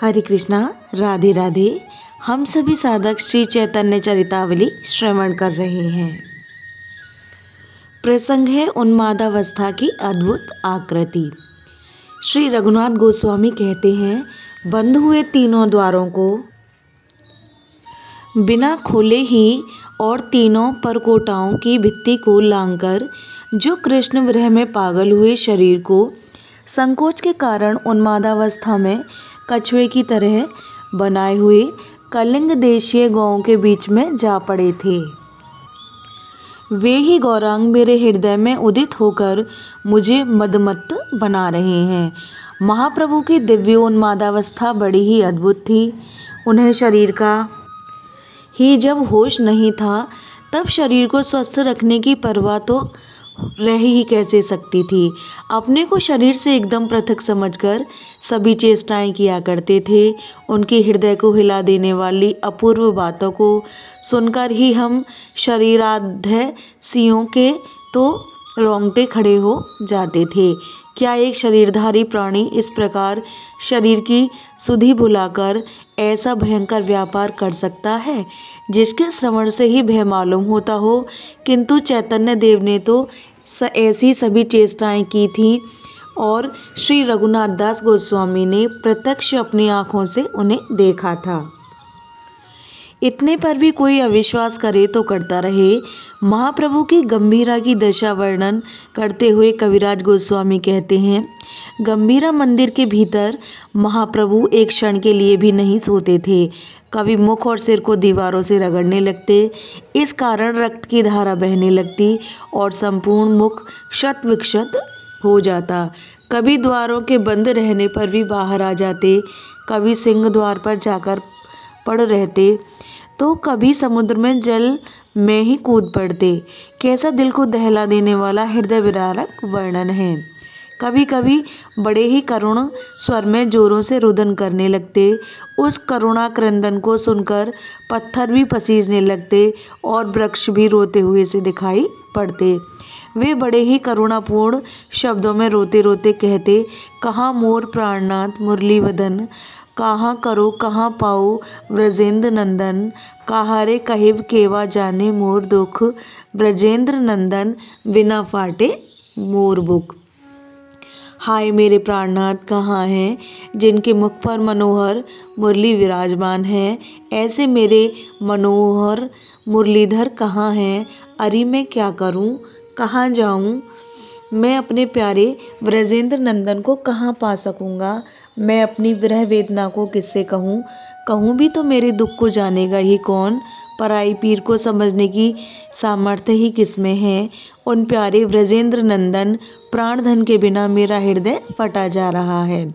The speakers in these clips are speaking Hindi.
हरे कृष्णा, राधे राधे। हम सभी साधक श्री चैतन्य चरितावली श्रवण कर रहे हैं। प्रसंग है उन्मादावस्था की अद्भुत आकृति। श्री रघुनाथ गोस्वामी कहते हैं, बंद हुए तीनों द्वारों को बिना खोले ही और तीनों परकोटाओं की भित्ति को लांघकर जो कृष्ण विरह में पागल हुए शरीर को संकोच के कारण उन्मादावस्था में कछुए की तरह बनाए हुए कलिंग देशीय गौओं के बीच में जा पड़े थे, वे ही गौरांग मेरे हृदय में उदित होकर मुझे मदमत्त बना रहे हैं। महाप्रभु की दिव्य उन्मादावस्था बड़ी ही अद्भुत थी। उन्हें शरीर का ही जब होश नहीं था, तब शरीर को स्वस्थ रखने की परवाह तो रह ही कैसे सकती थी। अपने को शरीर से एकदम पृथक समझकर सभी चेष्टाएं किया करते थे। उनके हृदय को हिला देने वाली अपूर्व बातों को सुनकर ही हम शरीराध्य सियों के तो रोंगटे खड़े हो जाते थे। क्या एक शरीरधारी प्राणी इस प्रकार शरीर की सुधि भुलाकर ऐसा भयंकर व्यापार कर सकता है, जिसके श्रवण से ही भय मालूम होता हो? किंतु चैतन्य देव ने तो ऐसी सभी चेष्टाएं की थी और श्री रघुनाथ दास गोस्वामी ने प्रत्यक्ष अपनी आँखों से उन्हें देखा था। इतने पर भी कोई अविश्वास करे तो करता रहे। महाप्रभु की गंभीरा की दशा वर्णन करते हुए कविराज गोस्वामी कहते हैं, गंभीरा मंदिर के भीतर महाप्रभु एक क्षण के लिए भी नहीं सोते थे। कभी मुख और सिर को दीवारों से रगड़ने लगते, इस कारण रक्त की धारा बहने लगती और संपूर्ण मुख क्षत विक्षत हो जाता। कभी द्वारों के बंद रहने पर भी बाहर आ जाते, कभी सिंह द्वार पर जाकर पड़ रहते, तो कभी समुद्र में जल में ही कूद पड़ते। कैसा दिल को दहला देने वाला हृदय विदारक वर्णन है। कभी कभी बड़े ही करुण स्वर में जोरों से रुदन करने लगते। उस करुणा क्रंदन को सुनकर पत्थर भी पसीजने लगते और वृक्ष भी रोते हुए से दिखाई पड़ते। वे बड़े ही करुणापूर्ण शब्दों में रोते रोते कहते, कहाँ मोर प्राणनाथ मुरली वदन, कहाँ करो कहाँ पाओ ब्रजेंद्र नंदन, कहाँ रे कहिब केवा जाने मोर दुख, ब्रजेंद्र नंदन बिना फाटे मोर बुक। हाय मेरे प्राणनाथ कहाँ हैं, जिनके मुख पर मनोहर मुरली विराजमान है, ऐसे मेरे मनोहर मुरलीधर कहाँ हैं? अरे मैं क्या करूं, कहाँ जाऊं? मैं अपने प्यारे ब्रजेंद्र नंदन को कहाँ पा सकूंगा? मैं अपनी विरह वेदना को किससे कहूँ? कहूँ भी तो मेरे दुख को जानेगा ही कौन? पराई पीर को समझने की सामर्थ्य ही किसमें है? उन प्यारे ब्रजेंद्र नंदन प्राणधन के बिना मेरा हृदय फटा जा रहा है।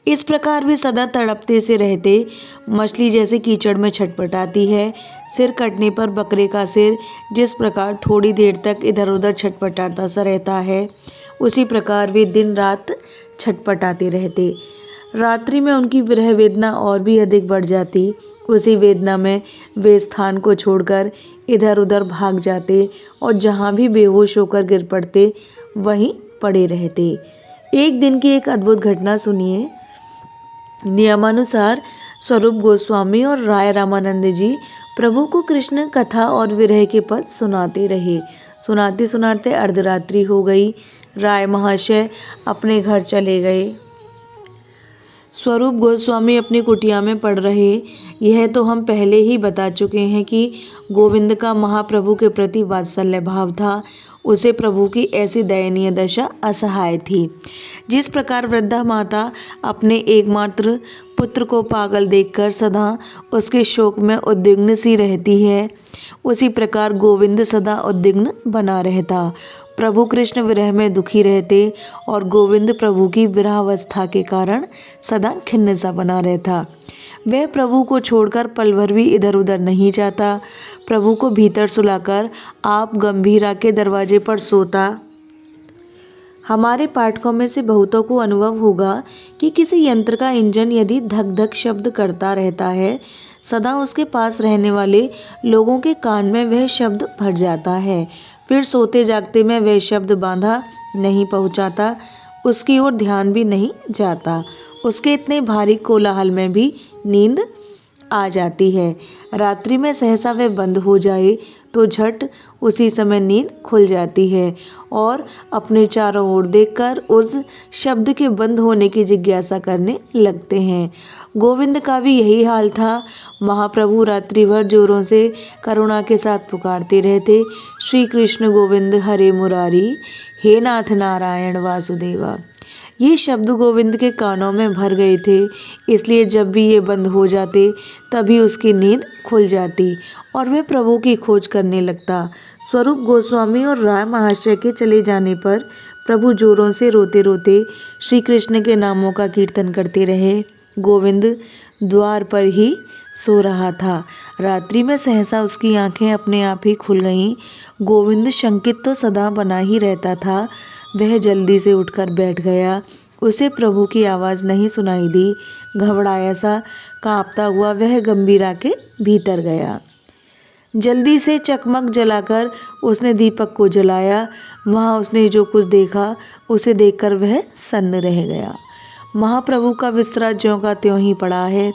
इस प्रकार वे सदा तड़पते से रहते। मछली जैसे कीचड़ में छटपटाती है, सिर कटने पर बकरे का सिर जिस प्रकार थोड़ी देर तक इधर उधर छटपटाता सा रहता है, उसी प्रकार वे दिन रात छटपटाते रहते। रात्रि में उनकी विरह वेदना और भी अधिक बढ़ जाती। उसी वेदना में वे स्थान को छोड़कर इधर उधर भाग जाते और जहाँ भी बेहोश होकर गिर पड़ते वहीं पड़े रहते। एक दिन की एक अद्भुत घटना सुनिए। नियमानुसार स्वरूप गोस्वामी और राय रामानंद जी प्रभु को कृष्ण कथा और विरह के पद सुनाते रहे। सुनाते सुनाते अर्धरात्रि हो गई। राय महाशय अपने घर चले गए। स्वरूप गोस्वामी अपनी कुटिया में पड़ रहे। यह तो हम पहले ही बता चुके हैं कि गोविंद का महाप्रभु के प्रति वात्सल्य भाव था। उसे प्रभु की ऐसी दयनीय दशा असहाय थी। जिस प्रकार वृद्धा माता अपने एकमात्र पुत्र को पागल देखकर सदा उसके शोक में उद्विग्न सी रहती है, उसी प्रकार गोविंद सदा उद्विग्न बना रहता। प्रभु कृष्ण विरह में दुखी रहते और गोविंद प्रभु की विरहावस्था के कारण सदा खिन्न सा बना रहता। वह प्रभु को छोड़कर पल भर भी इधर उधर नहीं जाता। प्रभु को भीतर सुलाकर आप गंभीरा के दरवाजे पर सोता। हमारे पाठकों में से बहुतों को अनुभव होगा कि किसी यंत्र का इंजन यदि धक धक शब्द करता रहता है, सदा उसके पास रहने वाले लोगों के कान में वह शब्द भर जाता है। फिर सोते जागते में वह शब्द बांधा नहीं पहुंचाता, उसकी ओर ध्यान भी नहीं जाता। उसके इतने भारी कोलाहल में भी नींद आ जाती है। रात्रि में सहसा वह बंद हो जाए तो झट उसी समय नींद खुल जाती है और अपने चारों ओर देखकर उस शब्द के बंद होने की जिज्ञासा करने लगते हैं। गोविंद का भी यही हाल था। महाप्रभु रात्रि भर जोरों से करुणा के साथ पुकारते रहते, श्री कृष्ण गोविंद हरे मुरारी, हे नाथ नारायण वासुदेवा। ये शब्द गोविंद के कानों में भर गए थे, इसलिए जब भी ये बंद हो जाते तभी उसकी नींद खुल जाती और वह प्रभु की खोज करने लगता। स्वरूप गोस्वामी और राय महाशय के चले जाने पर प्रभु जोरों से रोते रोते श्री कृष्ण के नामों का कीर्तन करते रहे। गोविंद द्वार पर ही सो रहा था। रात्रि में सहसा उसकी आंखें अपने आप ही खुल गईं। गोविंद शंकित तो सदा बना ही रहता था। वह जल्दी से उठकर बैठ गया। उसे प्रभु की आवाज़ नहीं सुनाई दी। घबराया सा कांपता हुआ वह गंभीरा के भीतर गया। जल्दी से चकमक जलाकर उसने दीपक को जलाया। वहाँ उसने जो कुछ देखा उसे देखकर वह सन्न रह गया। महाप्रभु का बिस्तरा ज्यों का त्यों ही पड़ा है।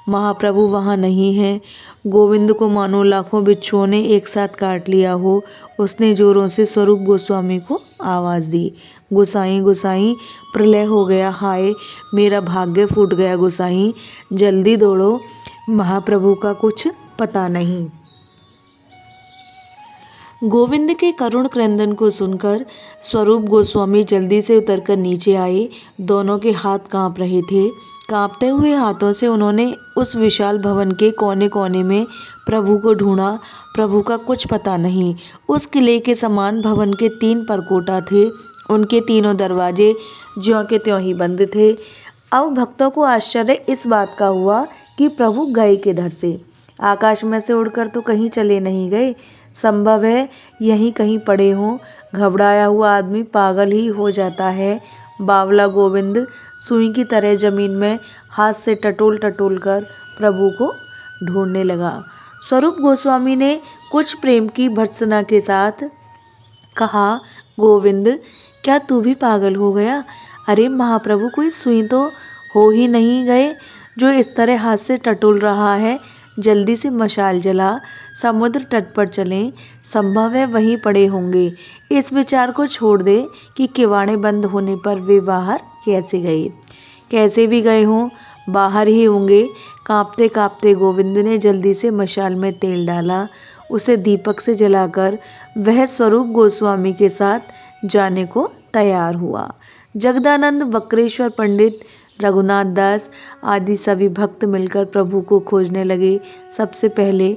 महाप्रभु वहाँ नहीं है। गोविंद को मानो लाखों बिच्छुओं ने एक साथ काट लिया हो। उसने जोरों से स्वरूप गोस्वामी को आवाज़ दी, गोसाई गोसाई, प्रलय हो गया, हाय मेरा भाग्य फूट गया गोसाई, जल्दी दौड़ो, महाप्रभु का कुछ पता नहीं। गोविंद के करुण क्रंदन को सुनकर स्वरूप गोस्वामी जल्दी से उतरकर नीचे आए। दोनों के हाथ कांप रहे थे। कांपते हुए हाथों से उन्होंने उस विशाल भवन के कोने कोने में प्रभु को ढूंढा। प्रभु का कुछ पता नहीं। उस किले के समान भवन के 3 परकोटा थे। उनके तीनों दरवाजे ज्यों के त्यों ही बंद थे। अब भक्तों को आश्चर्य इस बात का हुआ कि प्रभु गए किधर से। आकाश में से उड़कर तो कहीं चले नहीं गए। संभव है यहीं कहीं पड़े हों। घबराया हुआ आदमी पागल ही हो जाता है। बावला गोविंद सुई की तरह जमीन में हाथ से टटोल टटोल कर प्रभु को ढूंढने लगा। स्वरूप गोस्वामी ने कुछ प्रेम की भर्त्सना के साथ कहा, गोविंद क्या तू भी पागल हो गया? अरे महाप्रभु कोई सुई तो हो ही नहीं गए जो इस तरह हाथ से टटोल रहा है। जल्दी से मशाल जला समुद्र तट पर चलें। संभव है वहीं पड़े होंगे। इस विचार को छोड़ दे कि किवाड़े बंद होने पर वे बाहर कैसे गए। कैसे भी गए हों बाहर ही होंगे। कांपते कांपते गोविंद ने जल्दी से मशाल में तेल डाला। उसे दीपक से जलाकर वह स्वरूप गोस्वामी के साथ जाने को तैयार हुआ। जगदानंद, वक्रेश्वर पंडित, रघुनाथ दास आदि सभी भक्त मिलकर प्रभु को खोजने लगे। सबसे पहले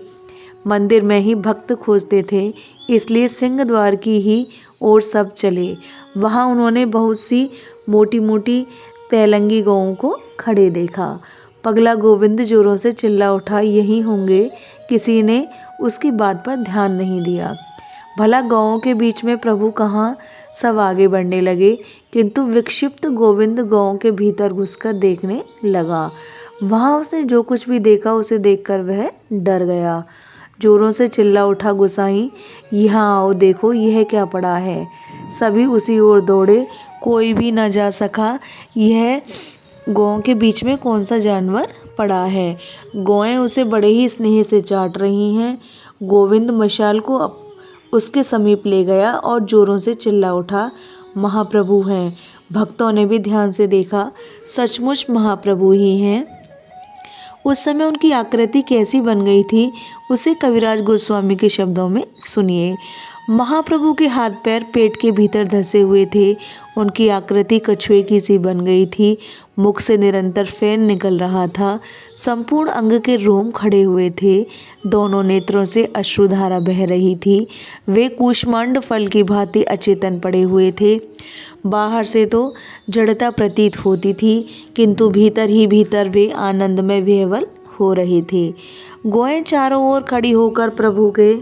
मंदिर में ही भक्त खोजते थे, इसलिए सिंह द्वार की ही ओर सब चले। वहाँ उन्होंने बहुत सी मोटी मोटी तेलंगी गौओं को खड़े देखा। पगला गोविंद जोरों से चिल्ला उठा, यही होंगे। किसी ने उसकी बात पर ध्यान नहीं दिया। भला गौओं के बीच में प्रभु कहाँ। सब आगे बढ़ने लगे, किंतु विक्षिप्त गोविंद गौओं के भीतर घुसकर देखने लगा। वहाँ उसने जो कुछ भी देखा उसे देखकर वह डर गया। जोरों से चिल्ला उठा, गोसाई यहाँ आओ, देखो यह क्या पड़ा है। सभी उसी ओर दौड़े, कोई भी न जा सका। यह गौओं के बीच में कौन सा जानवर पड़ा है। गौएं उसे बड़े ही स्नेह से चाट रही हैं। गोविंद मशाल को उसके समीप ले गया और जोरों से चिल्ला उठा, महाप्रभु हैं। भक्तों ने भी ध्यान से देखा, सचमुच महाप्रभु ही हैं। उस समय उनकी आकृति कैसी बन गई थी उसे कविराज गोस्वामी के शब्दों में सुनिए। महाप्रभु के हाथ पैर पेट के भीतर धंसे हुए थे। उनकी आकृति कछुए की सी बन गई थी। मुख से निरंतर फैन निकल रहा था। संपूर्ण अंग के रोम खड़े हुए थे। दोनों नेत्रों से अश्रुधारा बह रही थी। वे कूष्मांड फल की भांति अचेतन पड़े हुए थे। बाहर से तो जड़ता प्रतीत होती थी, किंतु भीतर ही भीतर वे आनंद में विह्वल हो रहे थे। गौएं चारों ओर खड़ी होकर प्रभु के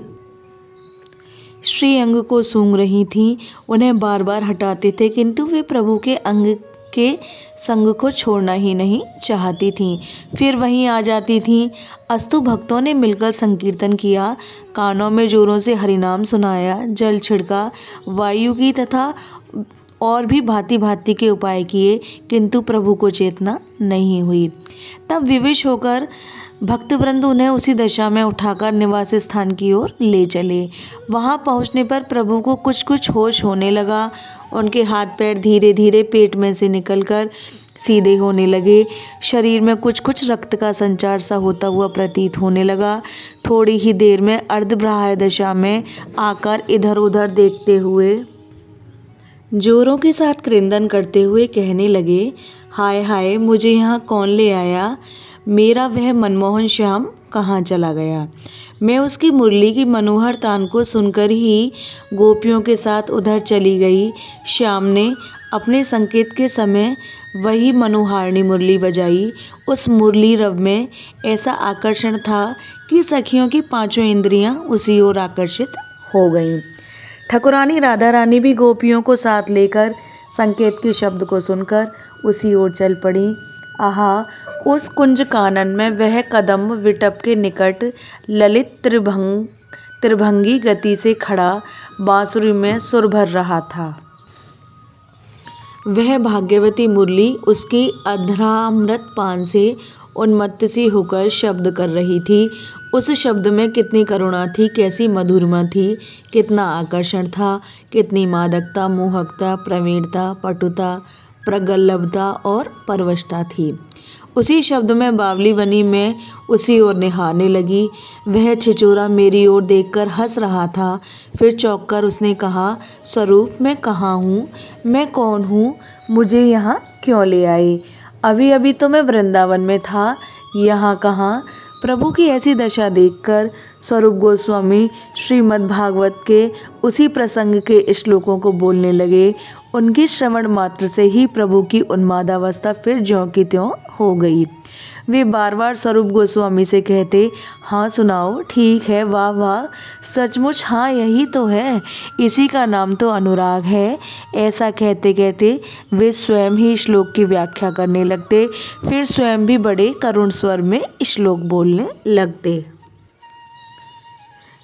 श्री अंग को सूंघ रही थीं। उन्हें बार बार हटाते थे, किंतु वे प्रभु के अंग के संग को छोड़ना ही नहीं चाहती थीं। फिर वहीं आ जाती थीं। अस्तु भक्तों ने मिलकर संकीर्तन किया, कानों में जोरों से हरिनाम सुनाया, जल छिड़का, वायु की तथा और भी भांति भांति के उपाय किए, किंतु प्रभु को चेतना नहीं हुई। तब विवश होकर भक्तवृंद उन्हें उसी दशा में उठाकर निवास स्थान की ओर ले चले। वहां पहुंचने पर प्रभु को कुछ कुछ होश होने लगा। उनके हाथ पैर धीरे धीरे पेट में से निकलकर सीधे होने लगे। शरीर में कुछ कुछ रक्त का संचार सा होता हुआ प्रतीत होने लगा। थोड़ी ही देर में अर्धब्राह्य दशा में आकर इधर उधर देखते हुए जोरों के साथ क्रंदन करते हुए कहने लगे, हाय हाय, मुझे यहाँ कौन ले आया? मेरा वह मनमोहन श्याम कहाँ चला गया? मैं उसकी मुरली की मनोहर तान को सुनकर ही गोपियों के साथ उधर चली गई। श्याम ने अपने संकेत के समय वही मनोहारिणी मुरली बजाई। उस मुरली रव में ऐसा आकर्षण था कि सखियों की पांचों इंद्रियां उसी ओर आकर्षित हो गईं। ठाकुरानी राधा रानी भी गोपियों को साथ लेकर संकेत के शब्द को सुनकर उसी ओर चल पड़ी। आहा, उस कुंज कानन में वह कदम विटप के निकट ललित त्रिभंगी गति से खड़ा बांसुरी में सुर भर रहा था। वह भाग्यवती मुरली उसकी अधरामृत पान से उन्मत्त सी होकर शब्द कर रही थी। उस शब्द में कितनी करुणा थी, कैसी मधुरमा थी, कितना आकर्षण था, कितनी मादकता, मोहकता, प्रवीणता, पटुता, प्रगल्भता और परवशता थी। उसी शब्द में बावली बनी मैं उसी ओर निहारने लगी। वह छिछोरा मेरी ओर देखकर हंस रहा था। फिर चौंक कर उसने कहा, स्वरूप, मैं कहाँ हूँ? मैं कौन हूँ? मुझे यहाँ क्यों ले आए? अभी अभी तो मैं वृंदावन में था, यहाँ कहाँ? प्रभु की ऐसी दशा देखकर स्वरूप गोस्वामी श्रीमद् भागवत के उसी प्रसंग के श्लोकों को बोलने लगे। उनकी श्रवण मात्र से ही प्रभु की उन्मादावस्था फिर ज्यों की त्यों हो गई। वे बार बार स्वरूप गोस्वामी से कहते, हाँ सुनाओ, ठीक है, वाह वाह, सचमुच, हाँ यही तो है, इसी का नाम तो अनुराग है। ऐसा कहते कहते वे स्वयं ही श्लोक की व्याख्या करने लगते, फिर स्वयं भी बड़े करुण स्वर में श्लोक बोलने लगते।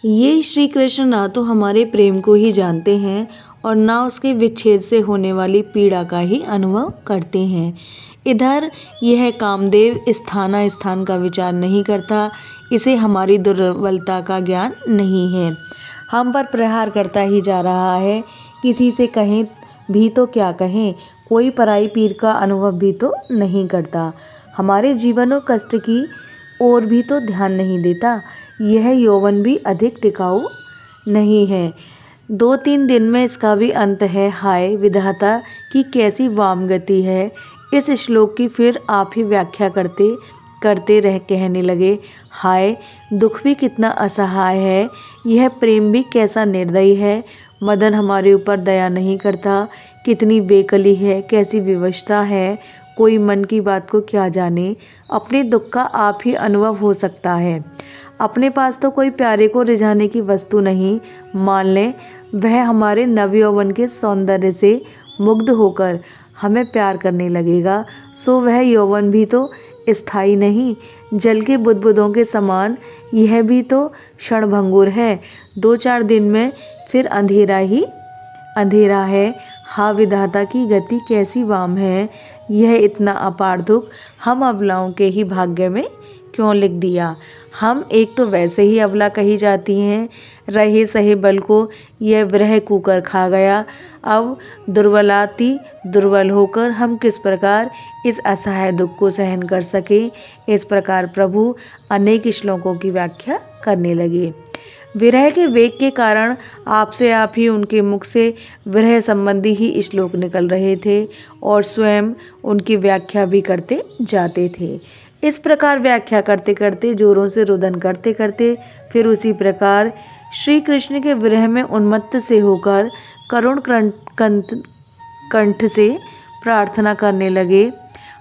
ये श्री कृष्ण ना तो हमारे प्रेम को ही जानते हैं और ना उसके विच्छेद से होने वाली पीड़ा का ही अनुभव करते हैं। इधर यह कामदेव स्थाना स्थान का विचार नहीं करता, इसे हमारी दुर्बलता का ज्ञान नहीं है। हम पर प्रहार करता ही जा रहा है। किसी से कहें भी तो क्या कहें, कोई पराई पीर का अनुभव भी तो नहीं करता। हमारे जीवन और कष्ट की ओर भी तो ध्यान नहीं देता। यह यौवन भी अधिक टिकाऊ नहीं है, 2-3 दिन में इसका भी अंत है। हाय विधाता की कैसी वाम गति है। इस श्लोक की फिर आप ही व्याख्या करते करते रह कहने लगे, हाय दुख भी कितना असहाय है, यह प्रेम भी कैसा निर्दयी है। मदन हमारे ऊपर दया नहीं करता, कितनी बेकली है, कैसी विवशता है। कोई मन की बात को क्या जाने, अपने दुख का आप ही अनुभव हो सकता है। अपने पास तो कोई प्यारे को रिझाने की वस्तु नहीं। मान लें वह हमारे नवयौवन के सौंदर्य से मुग्ध होकर हमें प्यार करने लगेगा, सो वह यौवन भी तो स्थायी नहीं, जल के बुदबुदों के समान यह भी तो क्षणभंगुर है। 2-4 दिन में फिर अंधेरा ही अंधेरा है। हाँ विधाता की गति कैसी वाम है। यह इतना अपार दुख हम अबलाओं के ही भाग्य में क्यों लिख दिया। हम एक तो वैसे ही अबला कही जाती हैं, रहे सहे बल को यह विरह कुकर खा गया। अब दुर्बलाति दुर्बल होकर हम किस प्रकार इस असहाय दुख को सहन कर सकें। इस प्रकार प्रभु अनेक श्लोकों की व्याख्या करने लगे। विरह के वेग के कारण आपसे आप ही उनके मुख से विरह संबंधी ही श्लोक निकल रहे थे और स्वयं उनकी व्याख्या भी करते जाते थे। इस प्रकार व्याख्या करते करते, जोरों से रुदन करते करते, फिर उसी प्रकार श्री कृष्ण के विरह में उन्मत्त से होकर करुण कंठ से प्रार्थना करने लगे।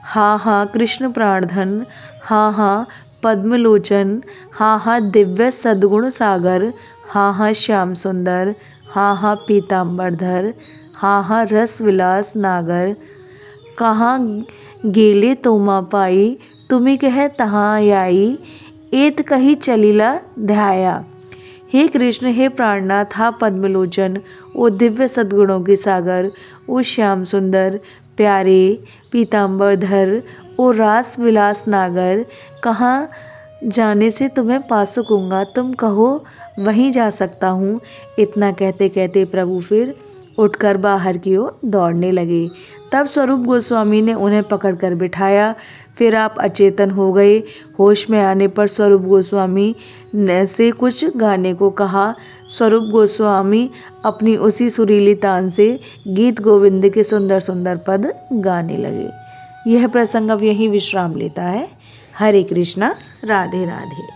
हाँ हाँ कृष्ण प्राणधन, हाँ हाँ पद्मलोचन, हाँ हाँ दिव्य सद्गुण सागर, हाँ हाँ श्याम सुंदर, हाँ हाँ पीताम्बरधर, हाँ हाँ रस विलास नागर, कहाँ गेले तोमा पाई, तुम्ही कह तहाँ आई, एत कही चलीला ध्याया। हे कृष्ण, हे प्राणनाथ, हा पद्मलोचन, ओ दिव्य सद्गुणों के सागर, ओ श्याम सुंदर प्यारे पीताम्बरधर, ओ रास विलास नागर, कहाँ जाने से तुम्हें पा सकूँगा, तुम कहो वहीं जा सकता हूँ। इतना कहते कहते प्रभु फिर उठकर बाहर की ओर दौड़ने लगे। तब स्वरूप गोस्वामी ने उन्हें पकड़कर बिठाया। फिर आप अचेतन हो गए। होश में आने पर स्वरूप गोस्वामी ने से कुछ गाने को कहा। स्वरूप गोस्वामी अपनी उसी सुरीली तान से गीत गोविंद के सुंदर सुंदर पद गाने लगे। यह प्रसंग अब यहीं विश्राम लेता है। हरे कृष्णा, राधे राधे।